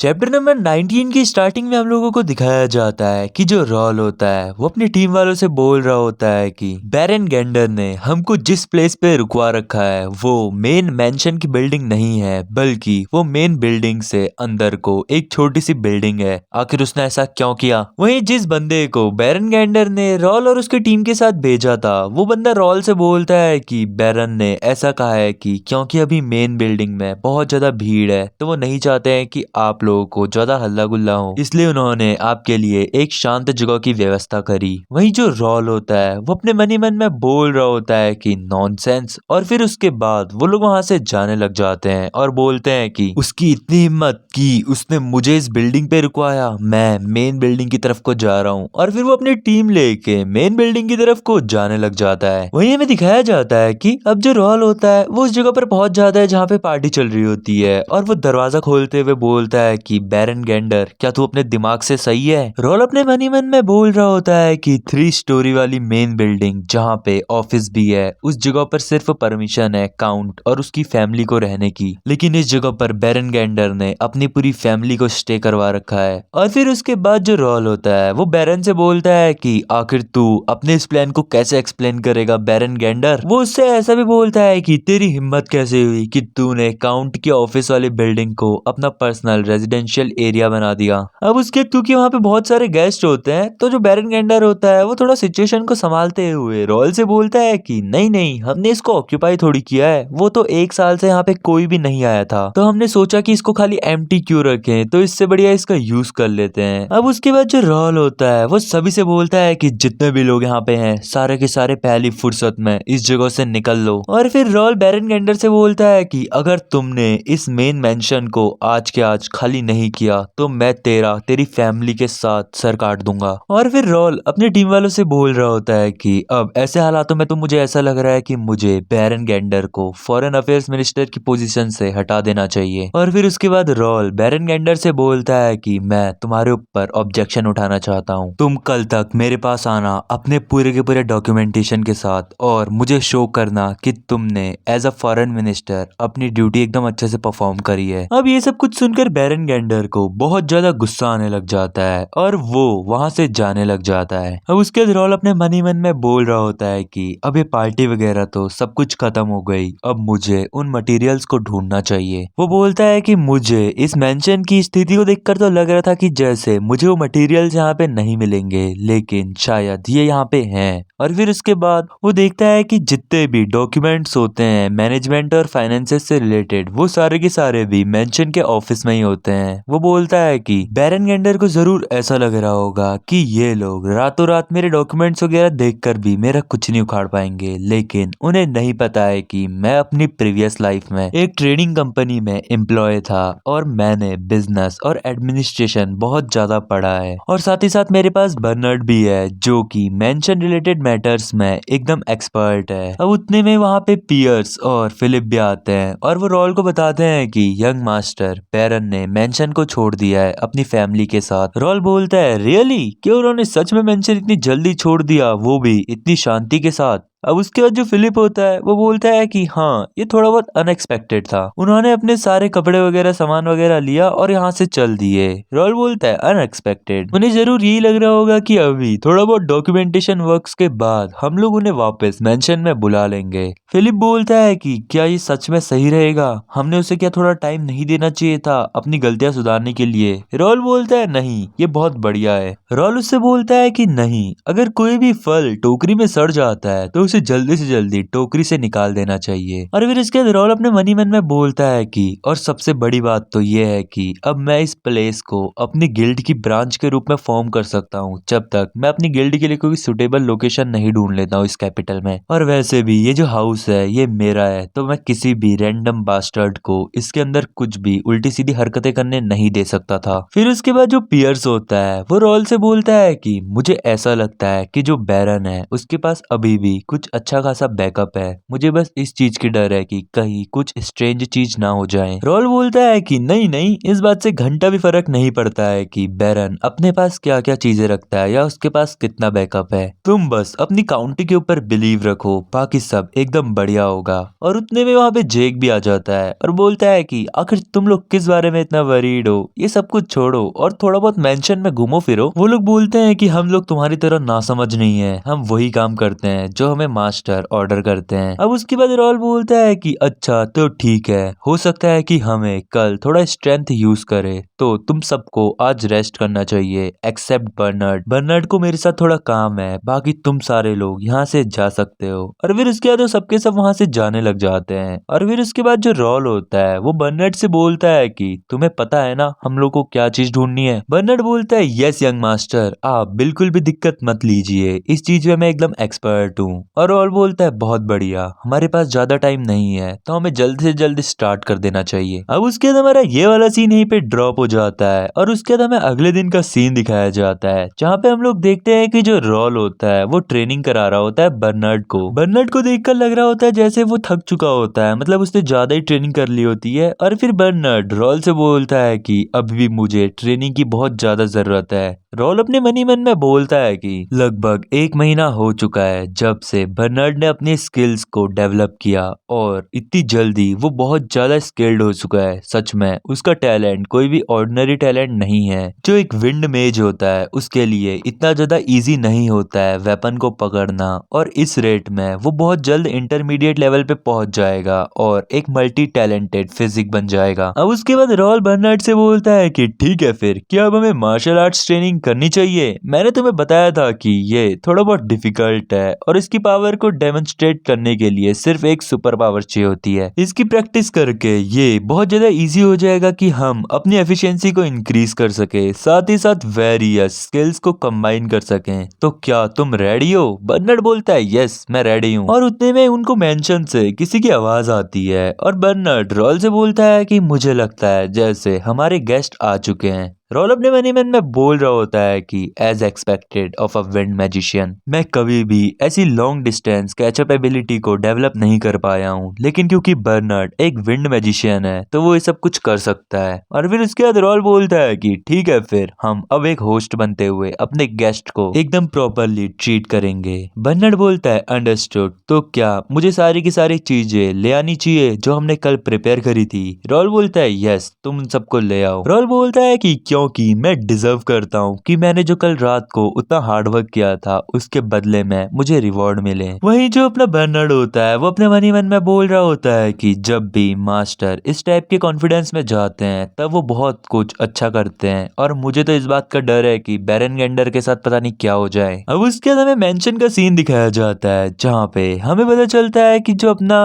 Chapter number 19 की starting में हम लोगों को दिखाया जाता है कि जो रॉल होता है वो अपनी टीम वालों से बोल रहा होता है कि बैरन गेंडर ने हमको जिस प्लेस पे रुकवा रखा है वो मेन मेंशन की बिल्डिंग नहीं है, बल्कि वो मेन बिल्डिंग से अंदर को एक छोटी सी बिल्डिंग है। आखिर उसने ऐसा क्यों किया? वहीं जिस बंदे को बैरन गेंडर ने रॉल और उसकी टीम के साथ भेजा था वो बंदा रॉल से बोलता है कि बैरन ने ऐसा कहा है कि क्योंकि अभी मेन बिल्डिंग में बहुत ज्यादा भीड़ है तो वो नहीं चाहते हैं कि आप लोगों को ज्यादा हल्ला गुल्ला हो, इसलिए उन्होंने आपके लिए एक शांत जगह की व्यवस्था करी। वहीं जो रॉल होता है वो अपने मन ही मन में बोल रहा होता है कि नॉनसेंस, और फिर उसके बाद वो लोग वहां से जाने लग जाते हैं और बोलते हैं कि उसकी इतनी हिम्मत कि उसने मुझे इस बिल्डिंग पे रुकवाया, मैं मेन बिल्डिंग की तरफ को जा रहा हूँ। और फिर वो अपनी टीम लेके मेन बिल्डिंग की तरफ को जाने लग जाता है। वहीं हमें दिखाया जाता है कि अब जो रॉल होता है वो उस जगह पर पहुंच जाता है जहाँ पे पार्टी चल रही होती है, और वो दरवाजा खोलते हुए बोलता है कि बैरन गेंडर, क्या तू अपने दिमाग से सही है? रॉल अपने मन ही मन में बोल रहा होता है कि 3 स्टोरी वाली मेन बिल्डिंग जहाँ पे ऑफिस भी है, उस जगह पर सिर्फ परमिशन है काउंट और उसकी फैमिली को रहने की, लेकिन इस जगह पर बैरन गेंडर ने अपनी पूरी फैमिली को स्टे करवा रखा है। और फिर उसके बाद जो रॉल होता है वो बैरन से बोलता है कि आखिर तू अपने इस प्लान को कैसे एक्सप्लेन करेगा बैरन गेंडर? वो उससे ऐसा भी बोलता है कि तेरी हिम्मत कैसे हुई कि तूने काउंट की ऑफिस वाली बिल्डिंग को अपना पर्सनल रेजिडेंशियल एरिया बना दिया। अब उसके क्योंकि वहाँ पे बहुत सारे गेस्ट होते हैं तो जो बैरन गेंडर होता है वो थोड़ा सिचुएशन को संभालते हुए रॉल से बोलता है कि नहीं नहीं, हमने इसको ऑक्यूपाई थोड़ी किया है, वो तो 1 साल से यहाँ पे कोई भी नहीं आया था, तो हमने सोचा कि इसको खाली एम्प्टी क्यों रखें, तो इससे बढ़िया इसका यूज कर लेते हैं। अब उसके बाद जो रॉल होता है वो सभी से बोलता है कि जितने भी लोग यहाँ पे हैं सारे के सारे पहली फुर्सत में इस जगह से निकल लो। और फिर रॉल बैरन गेंडर से बोलता है कि अगर तुमने इस मेन मेंशन को आज के आज खाली नहीं किया तो मैं तेरी फैमिली के साथ सर काट दूंगा। और फिर रॉल अपनी टीम वालों से बोल रहा होता है कि अब ऐसे हालातों में तो मुझे ऐसा लग रहा है कि मुझे बैरन गेंडर को फॉरेन अफेयर्स मिनिस्टर की पोजीशन से हटा देना चाहिए। और फिर उसके बाद रॉल बैरन गेंडर से बोलता है कि मैं तुम्हारे ऊपर ऑब्जेक्शन उठाना चाहता हूँ, तुम कल तक मेरे पास आना अपने पूरे के पूरे डॉक्यूमेंटेशन के साथ और मुझे शो करना कि तुमने एज अ फॉरेन मिनिस्टर अपनी ड्यूटी एकदम अच्छे से परफॉर्म करी है। अब ये सब कुछ सुनकर बैरन गेंडर को बहुत ज्यादा गुस्सा आने लग जाता है और वो वहां से जाने लग जाता है। अब उसके बाद रॉल अपने मन ही मन में बोल रहा होता है कि अब ये पार्टी वगैरह तो सब कुछ खत्म हो गई, अब मुझे उन मटेरियल्स को ढूंढना चाहिए। वो बोलता है कि मुझे इस मेंशन की स्थिति को देखकर तो लग रहा था कि जैसे मुझे वो मटेरियल्स यहाँ पे नहीं मिलेंगे, लेकिन शायद ये यहाँ पे हैं। और फिर उसके बाद वो देखता है कि जितने भी डॉक्यूमेंट्स होते हैं मैनेजमेंट और फाइनेंसेस से रिलेटेड वो सारे के सारे भी मेंशन के ऑफिस में ही होते हैं। वो बोलता है कि बैरन गेंडर को जरूर ऐसा लग रहा होगा कि ये लोग रातों रात मेरे डॉक्यूमेंट्स वगैरह देखकर भी मेरा कुछ नहीं उखाड़ पाएंगे, लेकिन उन्हें नहीं पता है कि मैं अपनी प्रीवियस लाइफ में एक ट्रेडिंग कंपनी में एम्प्लॉय था और मैंने बिजनेस और एडमिनिस्ट्रेशन बहुत ज्यादा पढ़ा है, और साथ ही साथ मेरे पास बर्नर्ड भी है जो कि मेंशन रिलेटेड मैटर्स में एकदम एक्सपर्ट है। अब उतने में वहाँ पे पियर्स और फिलिप भी आते हैं और वो रॉल को बताते हैं कि यंग मास्टर बैरन ने मेंशन को छोड़ दिया है अपनी फैमिली के साथ। रॉल बोलता है रियली, क्यों उन्होंने सच में मेंशन इतनी जल्दी छोड़ दिया, वो भी इतनी शांति के साथ? अब उसके बाद जो फिलिप होता है वो बोलता है कि हाँ, ये थोड़ा बहुत अनएक्सपेक्टेड था, उन्होंने अपने सारे कपड़े वगैरह सामान वगैरह लिया और यहाँ से चल दिए। रॉल बोलता है अनएक्सपेक्टेड, उन्हें जरूर यही लग रहा होगा कि अभी थोड़ा बहुत डॉक्यूमेंटेशन वर्क्स के बाद हम लोग उन्हें वापस मेंशन में बुला लेंगे। फिलिप बोलता है कि क्या ये सच में सही रहेगा, हमने उसे क्या थोड़ा टाइम नहीं देना चाहिए था अपनी गलतियां सुधारने के लिए? रॉल बोलता है नहीं, ये बहुत बढ़िया है। रॉल उससे बोलता है कि नहीं, अगर कोई भी फल टोकरी में सड़ जाता है तो उसे जल्दी से जल्दी टोकरी से निकाल देना चाहिए। और फिर इसके बाद रॉल अपने मन ही मन में बोलता है कि और सबसे बड़ी बात तो ये है कि अब मैं इस प्लेस को अपनी गिल्ड की ब्रांच के रूप में फॉर्म कर सकता हूँ जब तक मैं अपनी गिल्ड के लिए कोई सुटेबल लोकेशन नहीं ढूंढ लेता हूँ इस कैपिटल में। और वैसे भी ये जो हाउस है ये मेरा है, तो मैं किसी भी रैंडम बास्टर्ड को इसके अंदर कुछ भी उल्टी सीधी हरकतें करने नहीं दे सकता था। फिर उसके बाद जो पियर्स होता है वो रॉल से बोलता है कि मुझे ऐसा लगता है कि जो बैरन है उसके पास अभी भी कुछ कुछ अच्छा खासा बैकअप है। मुझे बस इस चीज की डर है कि कहीं कुछ स्ट्रेंज चीज ना हो जाए। रॉल बोलता है कि नहीं नहीं, इस बात से घंटा भी फर्क नहीं पड़ता है कि बैरन अपने पास क्या क्या चीजें रखता है या उसके पास कितना बैकअप है। तुम बस अपनी काउंटी के ऊपर बिलीव रखो, बाकी सब एकदम बढ़िया होगा। और उतने में वहाँ पे जेक भी आ जाता है और बोलता है कि आखिर तुम लोग किस बारे में इतना वरीड हो, ये सब कुछ छोड़ो और थोड़ा बहुत मेंशन में घूमो फिरो। वो लोग बोलते हैं कि हम लोग तुम्हारी तरह नासमझ नहीं है, हम वही काम करते हैं जो हमें मास्टर ऑर्डर करते हैं। अब उसके बाद रॉल बोलता है कि अच्छा तो ठीक है, हो सकता है कि हमें कल थोड़ा स्ट्रेंथ यूज करे, तो तुम सबको आज रेस्ट करना चाहिए एक्सेप्ट बर्नार्ड। बर्नार्ड को मेरे साथ थोड़ा काम है, बाकी तुम सारे लोग यहाँ से जा सकते हो। और फिर उसके बाद वो सबके सब वहां से जाने लग जाते हैं। और फिर उसके बाद जो रॉल होता है वो बर्नार्ड से बोलता है कि तुम्हें पता है ना हम लोग को क्या चीज ढूंढनी है। बर्नार्ड बोलता है यस यंग मास्टर, आप बिल्कुल भी दिक्कत मत लीजिए, इस चीज में मैं एकदम एक्सपर्ट हूँ। और रॉल बोलता है बहुत बढ़िया, हमारे पास ज्यादा टाइम नहीं है तो हमें जल्द से जल्द स्टार्ट कर देना चाहिए। अब उसके बाद हमारा ये वाला सीन यहीं पे ड्रॉप हो जाता है और उसके बाद हमें अगले दिन का सीन दिखाया जाता है जहाँ पे हम लोग देखते हैं कि जो रॉल होता है वो ट्रेनिंग करा रहा होता है बर्नार्ड को। बर्नार्ड को देखकर लग रहा होता है जैसे वो थक चुका होता है, मतलब उसने ज्यादा ही ट्रेनिंग कर ली होती है। और फिर बर्नार्ड रॉल से बोलता है कि अभी भी मुझे ट्रेनिंग की बहुत ज्यादा जरूरत है। रॉल अपने मन ही मन में बोलता है कि लगभग 1 महीना हो चुका है जब से बर्नार्ड ने अपनी स्किल्स को डेवलप किया और इतनी जल्दी वो बहुत ज्यादा स्किल्ड हो चुका है। सच में उसका टैलेंट कोई भी ऑर्डिनरी टैलेंट नहीं है। जो एक विंड मेज होता है उसके लिए इतना ज्यादा इजी नहीं होता है वेपन को पकड़ना, और इस रेट में वो बहुत जल्द इंटरमीडिएट लेवल पे पहुंच जाएगा और एक मल्टी टैलेंटेड फिजिक बन जाएगा। अब उसके बाद रॉल बर्नार्ड से बोलता है कि ठीक है फिर क्या अब हमें मार्शल आर्ट्स ट्रेनिंग करनी चाहिए। मैंने तुम्हें बताया था कि ये थोड़ा बहुत डिफिकल्ट है और इसकी पावर को डेमोन्स्ट्रेट करने के लिए सिर्फ एक सुपर पावर चाहिए होती है। इसकी प्रैक्टिस करके ये बहुत ज्यादा इजी हो जाएगा कि हम अपनी एफिशिएंसी को इंक्रीज कर सके, साथ ही साथ वेरियस स्किल्स को कंबाइन कर सकें। तो क्या तुम रेडी हो? बर्नार्ड बोलता है यस मैं रेडी हूँ। और उतने में उनको मेंशन से किसी की आवाज आती है और बर्नार्ड रॉल से बोलता है कि मुझे लगता है जैसे हमारे गेस्ट आ चुके हैं। रॉल अपने मन ही मन में बोल रहा होता है कि as expected of a wind magician, मैं कभी भी ऐसी लॉन्ग डिस्टेंस कैचअप एबिलिटी को डेवलप नहीं कर पाया हूँ, लेकिन क्योंकि बर्नार्ड एक विंड मैजिशियन है तो वो ये सब कुछ कर सकता है। और फिर उसके बाद रॉल बोलता है कि ठीक है फिर हम अब एक होस्ट बनते हुए अपने गेस्ट को एकदम प्रॉपरली ट्रीट करेंगे। बर्नार्ड बोलता है अंडरस्टूड, तो क्या मुझे सारी की सारी चीजें ले आनी चाहिए जो हमने कल प्रिपेयर करी थी? रॉल बोलता है यस तुम उन सबको ले आओ। रॉल बोलता है कि क्योंकि मैं डिजर्व करता हूँ कि मैंने जो कल रात को उतना हार्ड वर्क किया था उसके बदले में मुझे रिवॉर्ड मिले। वहीं जो अपना बर्नार्ड होता है वो अपने मन ही मन में बोल रहा होता है कि जब भी मास्टर इस टाइप के कॉन्फिडेंस में जाते हैं तब वो बहुत कुछ अच्छा करते हैं और मुझे तो इस बात का डर है कि बेरेनगेंडर के साथ पता नहीं क्या हो जाए। अब उसके बाद हमें मेंशन का सीन दिखाया जाता है जहाँ पे हमें पता चलता है कि जो अपना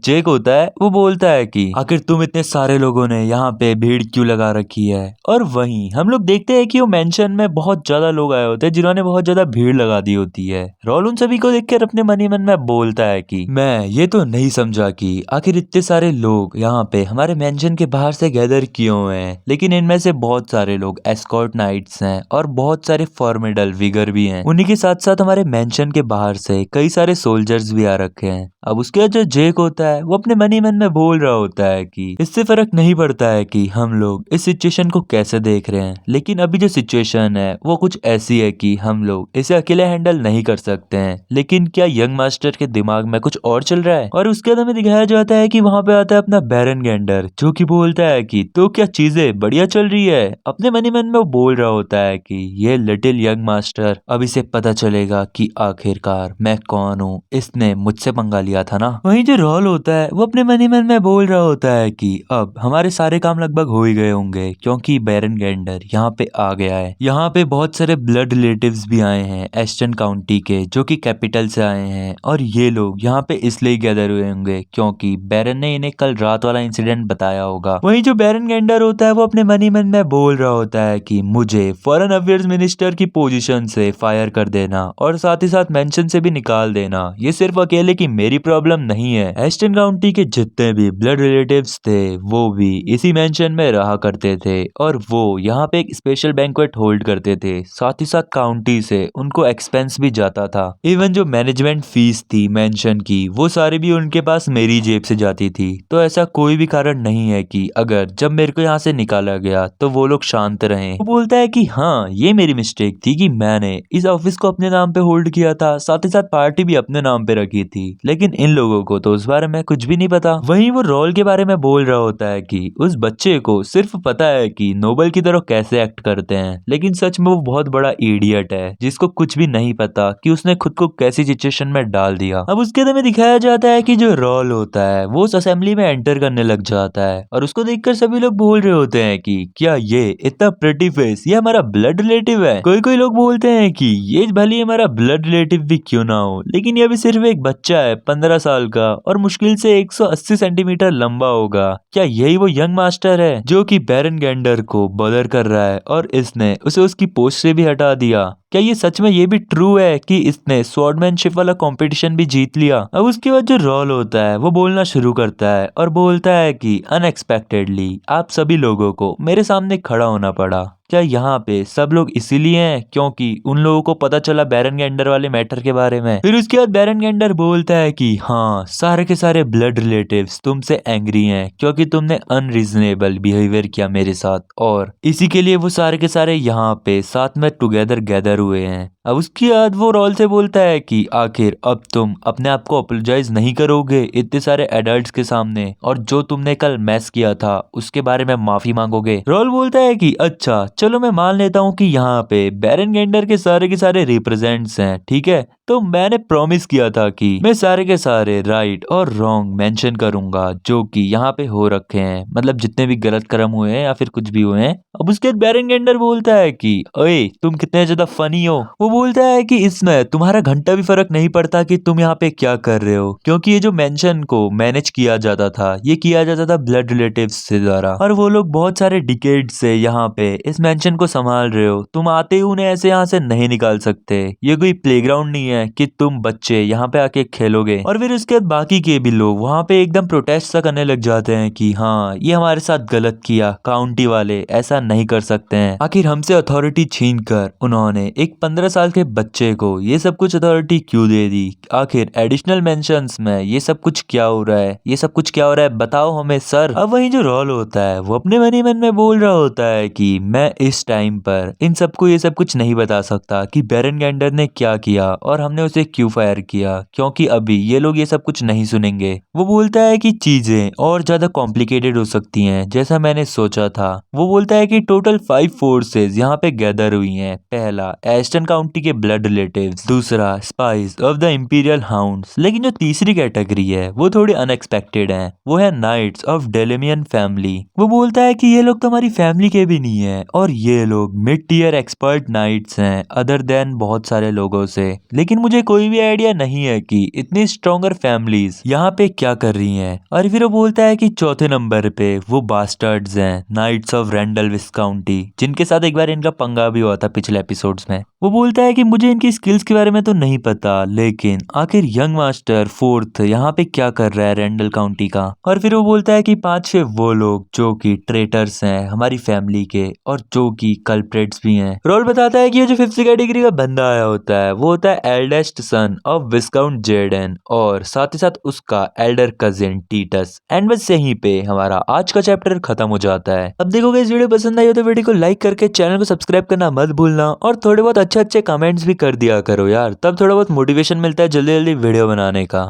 जेक होता है वो बोलता है कि आखिर तुम इतने सारे लोगों ने यहाँ पे भीड़ क्यों लगा रखी है। और वहीं हम लोग देखते हैं कि वो मेंशन में बहुत ज्यादा लोग आए होते हैं जिन्होंने बहुत ज्यादा भीड़ लगा दी होती है। रॉल उन सभी को देखकर अपने मन ही मन में बोलता है कि मैं ये तो नहीं समझा कि आखिर इतने सारे लोग यहाँ पे हमारे मेंशन के बाहर से गैदर क्यों हैं, लेकिन इनमें से बहुत सारे लोग एस्कॉर्ट नाइट्स हैं और बहुत सारे फॉर्मिडल विगर भी हैं। उन्हीं के साथ साथ हमारे मेंशन के बाहर से कई सारे सोल्जर्स भी आ रखे हैं। अब उसके बाद जो जेक होता है वो अपने मन ही मन में बोल रहा होता है कि इससे फर्क नहीं पड़ता है कि हम लोग इस सिचुएशन को कैसे देख रहे हैं, लेकिन अभी जो सिचुएशन है वो कुछ ऐसी है कि हम लोग इसे अकेले हैंडल नहीं कर सकते हैं। लेकिन क्या यंग मास्टर के दिमाग में कुछ और चल रहा है? और उसके बाद हमें दिखाया जाता है कि वहां पे आता है अपना बेरेनगेंडर जो कि बोलता है कि तो क्या चीजें बढ़िया चल रही है। अपने मन ही मन में वो बोल रहा होता है कि ये लिटिल यंग मास्टर अब इसे पता चलेगा कि आखिरकार मैं कौन हूँ, इसने मुझसे पंगा लिया था ना। वहीं जो रॉल होता है वो अपने मन ही मन में बोल रहा होता है कि अब हमारे सारे काम लगभग हो ही गए होंगे क्योंकि बेरेनगेंडर यहाँ पे आ गया है। यहाँ पे बहुत सारे ब्लड रिलेटिव्स भी आए हैं एस्टन काउंटी के जो कि कैपिटल से आए हैं, और ये लोग यहाँ पे इसलिए गैदर हुए होंगे क्योंकि बैरन ने इन्हें कल रात वाला इंसिडेंट बताया होगा। वहीं जो बेरेनगेंडर होता है वो अपने मन ही मन में बोल रहा होता है कि मुझे फॉरेन अफेयर्स मिनिस्टर की पोजीशन से फायर कर देना और साथ ही साथ मेंशन से भी निकाल देना ये सिर्फ अकेले की मेरी प्रॉब्लम नहीं है। एस्टन काउंटी के जितने भी ब्लड रिलेटिव्स थे वो भी इसी मेंशन में रहा करते थे और वो यहाँ पे एक स्पेशल बैंक्वेट होल्ड करते थे, साथ ही साथ काउंटी से उनको एक्सपेंस भी जाता था। इवन जो मैनेजमेंट फीस थी मेंशन की, वो सारी भी उनके पास मेरी जेब से जाती थी। तो ऐसा कोई भी कारण नहीं है कि अगर जब मेरे को यहाँ से निकाला गया तो वो लोग शांत रहें। वो बोलता है कि हाँ, ये मेरी मिस्टेक थी कि मैंने इस ऑफिस को अपने नाम पे होल्ड किया था, साथ ही साथ पार्टी भी अपने नाम पे रखी थी, लेकिन इन लोगों को तो उस बारे में कुछ भी नहीं पता। वहीं वो रोल के बारे में बोल रहा होता है कि उस बच्चे को सिर्फ पता है कि नोबल की तरह कैसे एक्ट करते हैं, लेकिन सच में वो बहुत बड़ा इडियट है जिसको कुछ भी नहीं पता कि उसने खुद को कैसी सिचुएशन में डाल दिया। अब उसके अंदर में दिखाया जाता है कि जो रोल होता है वो उस असेंबली में एंटर करने लग जाता है और उसको देखकर सभी लोग बोल रहे होते हैं कि क्या ये इतना प्रिटी फेस ये हमारा ब्लड रिलेटिव है। कोई कोई लोग बोलते हैं कि ये भले हमारा ब्लड रिलेटिव भी क्यों ना हो, लेकिन ये भी सिर्फ एक बच्चा है 15 साल का और मुश्किल से 180 सेंटीमीटर लंबा होगा। क्या यही वो यंग मास्टर है जो कि बैरन गेंडर को बॉदर कर रहा है और इसने उसे उसकी पोस्ट से भी हटा दिया? क्या ये सच में ये भी ट्रू है कि इसने स्वॉर्डमैनशिप वाला कंपटीशन भी जीत लिया? अब उसके बाद जो रोल होता है वो बोलना शुरू करता है और बोलता है कि अनएक्सपेक्टेडली आप सभी लोगों को मेरे सामने खड़ा होना पड़ा। क्या यहाँ पे सब लोग इसीलिए हैं क्योंकि उन लोगों को पता चला बैरन गेंडर वाले मैटर के बारे में? फिर उसके बाद बैरन गेंडर बोलता है कि हाँ, सारे के सारे ब्लड रिलेटिव्स तुमसे एंग्री हैं क्योंकि तुमने अनरीजनेबल बिहेवियर किया मेरे साथ, और इसी के लिए वो सारे के सारे यहाँ पे साथ में टुगेदर गैदर हुए हैं। अब उसके बाद वो रोल से बोलता है कि आखिर अब तुम अपने आप को अपोलोजाइज नहीं करोगे इतने सारे एडल्ट्स के सामने, और जो तुमने कल मैस किया था उसके बारे में माफी मांगोगे? रोल बोलता है कि अच्छा चलो मैं मान लेता हूँ कि यहाँ पे बैरन गेंडर के सारे रिप्रेजेंट्स हैं, ठीक है, तो मैंने प्रॉमिस किया था कि मैं सारे के सारे राइट और रॉन्ग मेंशन करूंगा जो कि यहाँ पे हो रखे हैं, मतलब जितने भी गलत कर्म हुए हैं या फिर कुछ भी हुए हैं। अब उसके बाद बैरन गेंडर बोलता है कि ओए तुम कितने ज्यादा फनी हो। वो बोलता है कि इसमें तुम्हारा घंटा भी फर्क नहीं पड़ता कि तुम यहाँ पे क्या कर रहे हो, क्योंकि ये जो मेंशन को मैनेज किया जाता था ये किया जाता था ब्लड रिलेटिव्स से द्वारा, और वो लोग बहुत सारे डिकेड से यहाँ पे इस मेंशन को संभाल रहे हो। तुम आते ही उन्हें ऐसे यहाँ से नहीं निकाल सकते, ये कोई प्लेग्राउंड नहीं है कि तुम बच्चे यहाँ पे आके खेलोगे। और फिर उसके बाद बाकी के भी लोग वहाँ पे एकदम प्रोटेस्ट सा करने लग जाते हैं कि हाँ, ये हमारे साथ गलत किया, काउंटी वाले ऐसा नहीं कर सकते हैं। आखिर हमसे अथॉरिटी छीन कर उन्होंने एक 15 साल के बच्चे को ये सब कुछ अथॉरिटी क्यों दे दी? आखिर एडिशनल मेंशंस में ये सब कुछ क्या हो रहा है, ये सब कुछ क्या हो रहा है, बताओ हमें सर। अब वही जो रोल होता है वो अपने मन ही मन में बोल रहा होता है कि मैं इस टाइम पर इन सबको ये सब कुछ नहीं बता सकता कि बैरन गेंडर ने क्या किया और हमने उसे क्यों फायर किया, क्योंकि अभी ये लोग ये सब कुछ नहीं सुनेंगे। वो बोलता है कि चीजें और ज्यादा कॉम्प्लिकेटेड हो सकती हैं जैसा मैंने सोचा था। वो बोलता है कि टोटल 5 फोर्सेस यहाँ पे गैदर हुई हैं। पहला एस्टन काउंटी के ब्लड रिलेटिव्स, दूसरा spice of the imperial hounds, लेकिन जो तीसरी कैटेगरी है वो थोड़ी अनएक्सपेक्टेड है, वो है नाइट्स ऑफ डेलेमियन फैमिली। वो बोलता है कि ये लोग तो हमारी फैमिली के भी नहीं है और ये लोग मिड टीयर एक्सपर्ट नाइट्स हैं अदर देन बहुत सारे लोगों से, लेकिन मुझे कोई भी आइडिया नहीं है कि इतनी स्ट्रॉन्गर फैमिलीज यहाँ पे क्या कर रही हैं। और फिर वो बोलता है कि चौथे नंबर पे वो बास्टर्ड्स हैं, नाइट्स ऑफ रेंडल विस्काउंटी, जिनके साथ एक बार इनका पंगा भी हुआ था पिछले एपिसोड्स में। वो बोलता है कि मुझे इनकी स्किल्स के बारे में तो नहीं पता, लेकिन आखिर यंग मास्टर फोर्थ यहाँ पे क्या कर रहा है रेंडल काउंटी का। और फिर वो बोलता है कि 5-6 वो लोग जो कि ट्रेटर्स हैं हमारी फैमिली के और जो कि कल्प्रेट्स भी हैं। रोल बताता है कि ये जो 5th कैटेगरी का बंदा आया होता है वो होता है eldest son of viscount Jaden और साथ ही साथ उसका एल्डर कजिन टीटस। एंड बस यहीं पे हमारा आज का चैप्टर खत्म हो जाता है। अब देखोगे इस वीडियो पसंद आई हो तो वीडियो को लाइक करके चैनल को सब्सक्राइब करना मत भूलना, और थोड़े बहुत अच्छे अच्छे कमेंट्स भी कर दिया करो यार, तब थोड़ा बहुत मोटिवेशन मिलता है जल्दी जल्दी वीडियो बनाने का।